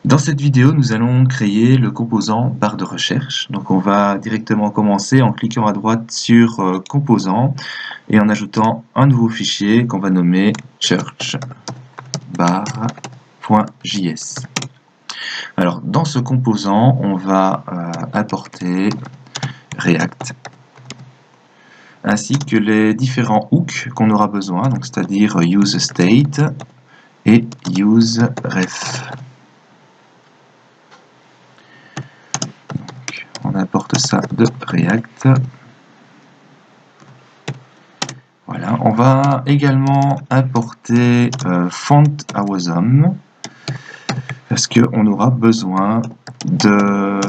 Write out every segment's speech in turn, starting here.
Dans cette vidéo, nous allons créer le composant barre de recherche. Donc on va directement commencer en cliquant à droite sur composant et en ajoutant un nouveau fichier qu'on va nommer church_bar.js. Alors dans ce composant, on va apporter React ainsi que les différents hooks qu'on aura besoin, donc c'est-à-dire useState et useRef. On apporte ça de React. Voilà, on va également importer FontAwesome parce qu'on aura besoin d'un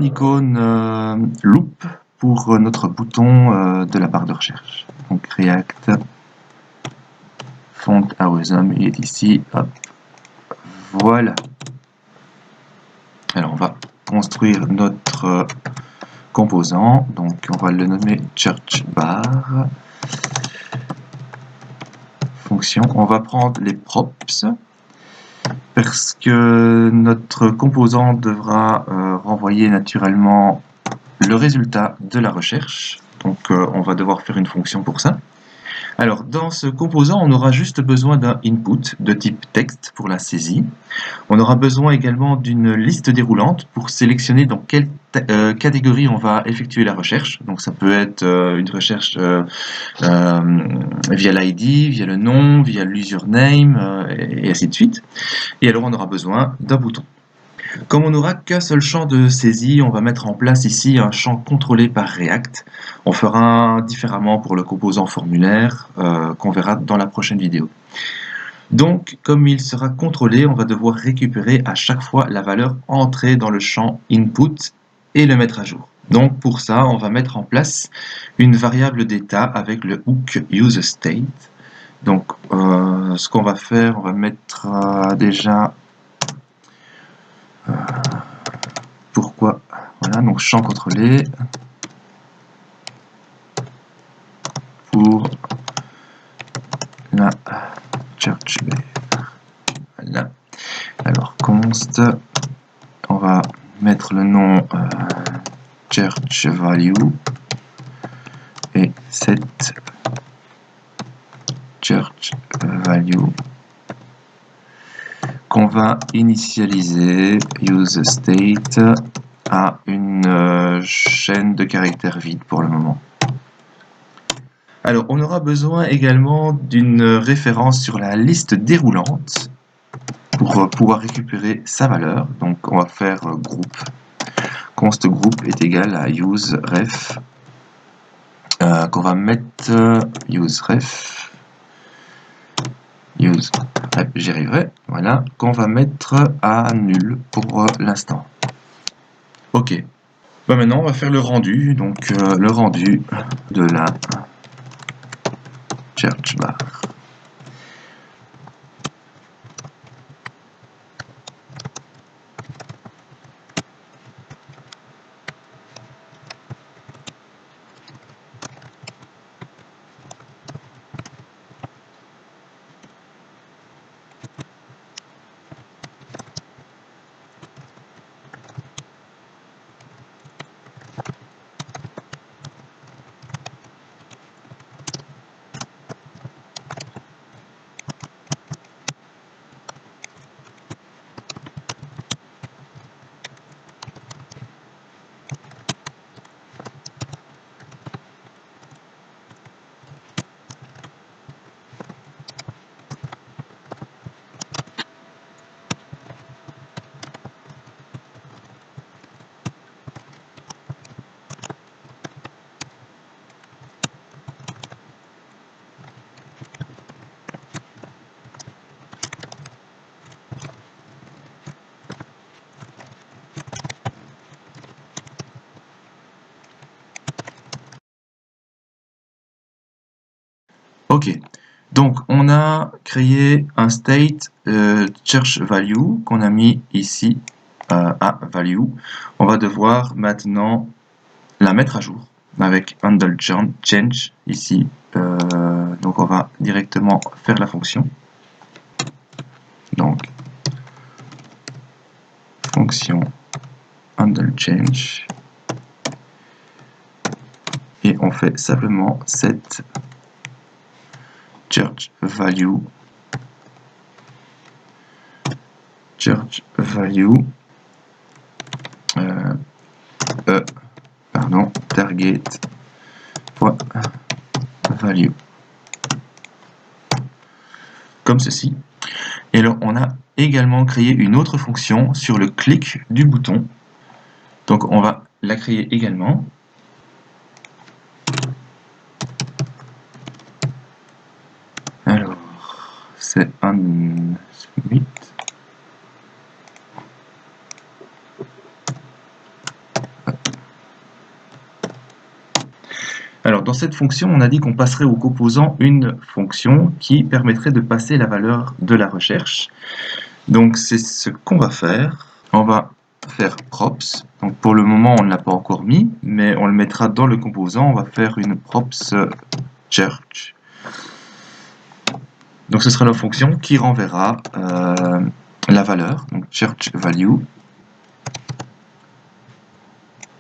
icône loop pour notre bouton de la barre de recherche. Donc React FontAwesome, il est ici. Hop. Voilà. Alors on va construire notre composant, donc on va le nommer church_bar. Fonction, on va prendre les props parce que notre composant devra renvoyer naturellement le résultat de la recherche, donc on va devoir faire une fonction pour ça. Alors dans ce composant, on aura juste besoin d'un input de type texte pour la saisie. On aura besoin également d'une liste déroulante pour sélectionner dans quelle catégorie on va effectuer la recherche. Donc ça peut être une recherche via l'ID, via le nom, via l'username, et ainsi de suite. Et alors on aura besoin d'un bouton. Comme on n'aura qu'un seul champ de saisie, on va mettre en place ici un champ contrôlé par React. On fera différemment pour le composant formulaire qu'on verra dans la prochaine vidéo. Donc, comme il sera contrôlé, on va devoir récupérer à chaque fois la valeur entrée dans le champ input et le mettre à jour. Donc pour ça, on va mettre en place une variable d'état avec le hook useState. Donc ce qu'on va faire, on va mettre déjà pourquoi voilà, donc champ contrôlé pour la church_bar. Voilà. Alors const, on va mettre le nom church value et set church value qu'on va initialiser useState à une chaîne de caractères vide pour le moment. Alors on aura besoin également d'une référence sur la liste déroulante pour pouvoir récupérer sa valeur. Donc on va faire groupe. Const group est égal à useRef qu'on va mettre useRef j'y arriverai, voilà, qu'on va mettre à nul pour l'instant. Ok, bah maintenant on va faire le rendu, donc le rendu de la church_bar. Ok, donc on a créé un state church value qu'on a mis ici à value. On va devoir maintenant la mettre à jour avec handle change ici. Donc on va directement faire la fonction. Donc fonction handle change et on fait simplement set church value target value comme ceci. Et alors on a également créé une autre fonction sur le clic du bouton, donc on va la créer également. Alors c'est un submit. Alors dans cette fonction, on a dit qu'on passerait au composant une fonction qui permettrait de passer la valeur de la recherche. Donc c'est ce qu'on va faire. On va faire props. Donc pour le moment, on ne l'a pas encore mis, mais on le mettra dans le composant. On va faire une props church. Donc ce sera la fonction qui renverra la valeur, donc church value.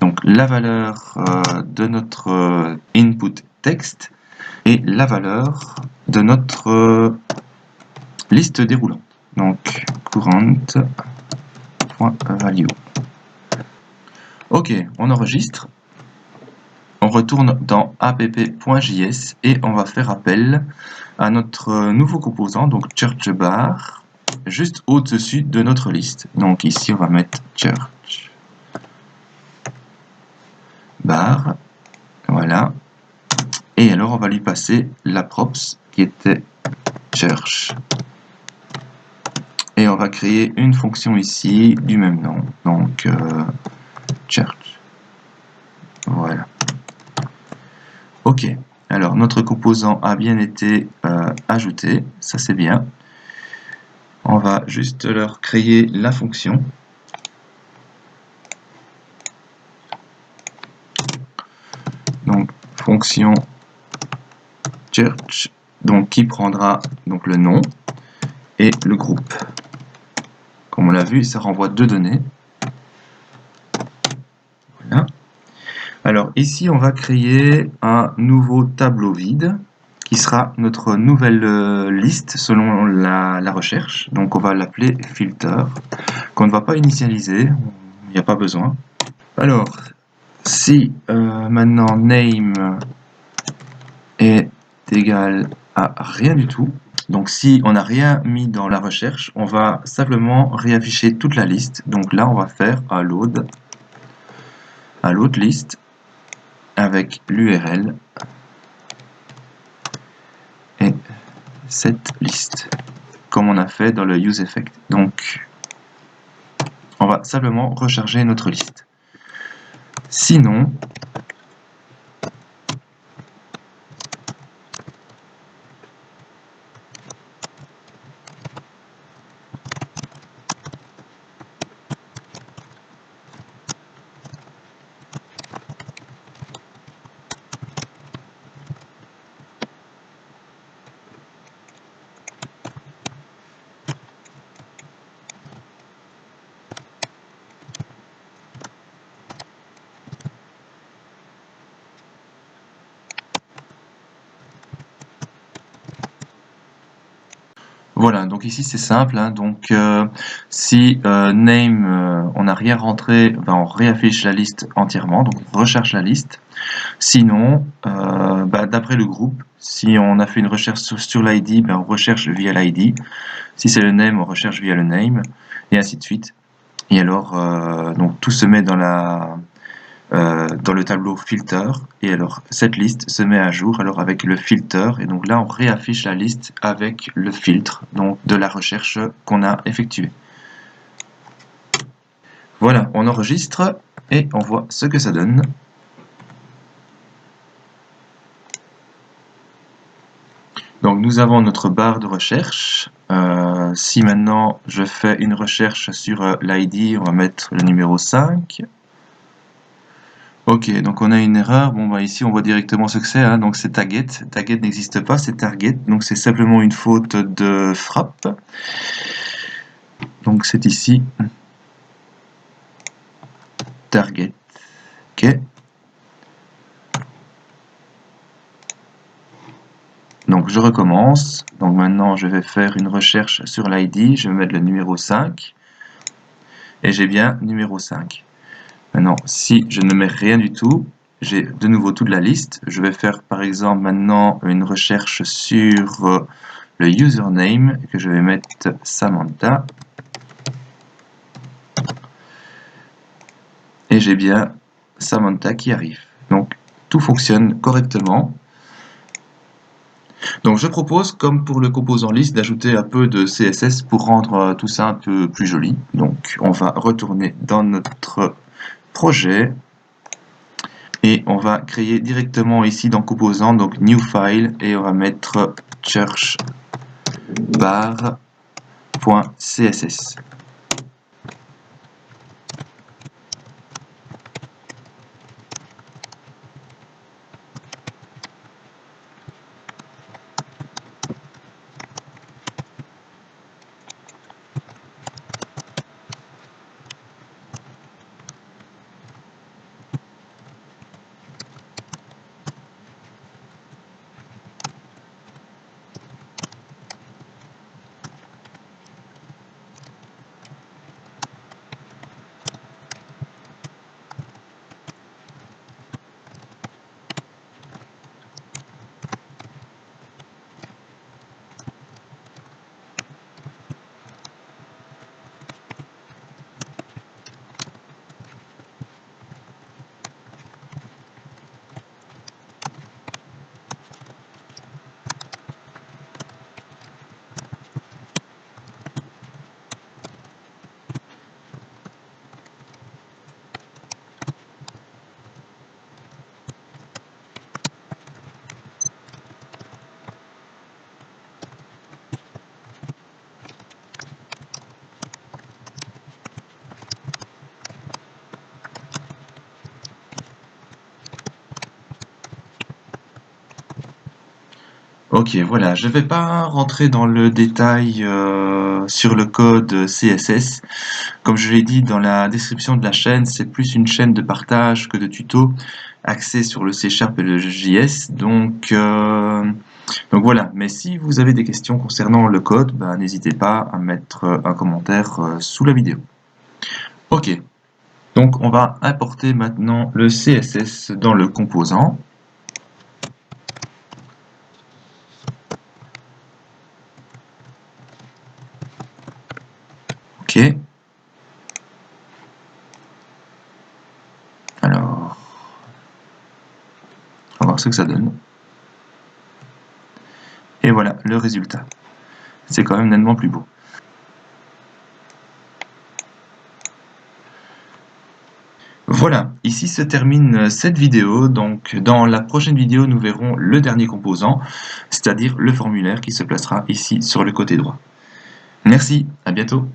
Donc la valeur de notre input texte et la valeur de notre liste déroulante. Donc current.value. Ok, on enregistre. On retourne dans app.js et on va faire appel à notre nouveau composant, donc church bar, juste au-dessus de notre liste. Donc ici on va mettre church bar, voilà, et alors on va lui passer la props qui était church, et on va créer une fonction ici du même nom, donc church, voilà. Ok, alors notre composant a bien été ajouté, ça c'est bien. On va juste leur créer la fonction. Donc fonction church, donc qui prendra donc le nom et le groupe. Comme on l'a vu, ça renvoie deux données. Voilà. Alors ici, on va créer un nouveau tableau vide qui sera notre nouvelle liste selon la recherche. Donc on va l'appeler filter, qu'on ne va pas initialiser, il n'y a pas besoin. Alors, si maintenant name est égal à rien du tout, donc si on n'a rien mis dans la recherche, on va simplement réafficher toute la liste. Donc là, on va faire un load list avec l'URL et cette liste, comme on a fait dans le useEffect. Donc, on va simplement recharger notre liste. Sinon, voilà, donc ici c'est simple, hein, donc si name, on n'a rien rentré, ben, on réaffiche la liste entièrement, donc on recherche la liste. Sinon, d'après le groupe, si on a fait une recherche sur l'ID, ben, on recherche via l'ID. Si c'est le name, on recherche via le name, et ainsi de suite. Et alors, donc tout se met dans le tableau filter, et alors cette liste se met à jour alors avec le filter, et donc là on réaffiche la liste avec le filtre donc de la recherche qu'on a effectuée. Voilà, on enregistre et on voit ce que ça donne. Donc nous avons notre barre de recherche. Si maintenant je fais une recherche sur l'ID, on va mettre le numéro 5. Ok, donc on a une erreur. Bon, bah ici on voit directement ce que c'est, hein. Donc c'est target. Target n'existe pas, c'est target. Donc c'est simplement une faute de frappe. Donc c'est ici. target. OK. Donc je recommence. Donc maintenant je vais faire une recherche sur l'ID. Je vais mettre le numéro 5. Et j'ai bien numéro 5. Maintenant, si je ne mets rien du tout, j'ai de nouveau toute la liste. Je vais faire par exemple maintenant une recherche sur le username que je vais mettre Samantha. Et j'ai bien Samantha qui arrive. Donc tout fonctionne correctement. Donc je propose, comme pour le composant liste, d'ajouter un peu de CSS pour rendre tout ça un peu plus joli. Donc on va retourner dans notre projet et on va créer directement ici dans composant, donc new file, et on va mettre church bar.css. Ok, voilà, je ne vais pas rentrer dans le détail sur le code CSS. Comme je l'ai dit dans la description de la chaîne, c'est plus une chaîne de partage que de tutos axée sur le C# et le JS. Donc voilà, mais si vous avez des questions concernant le code, bah, n'hésitez pas à mettre un commentaire sous la vidéo. Ok, donc on va importer maintenant le CSS dans le composant. Ok. Alors, on va voir ce que ça donne. Et voilà le résultat. C'est quand même nettement plus beau. Voilà, ici se termine cette vidéo. Donc dans la prochaine vidéo, nous verrons le dernier composant, c'est-à-dire le formulaire qui se placera ici sur le côté droit. Merci, à bientôt.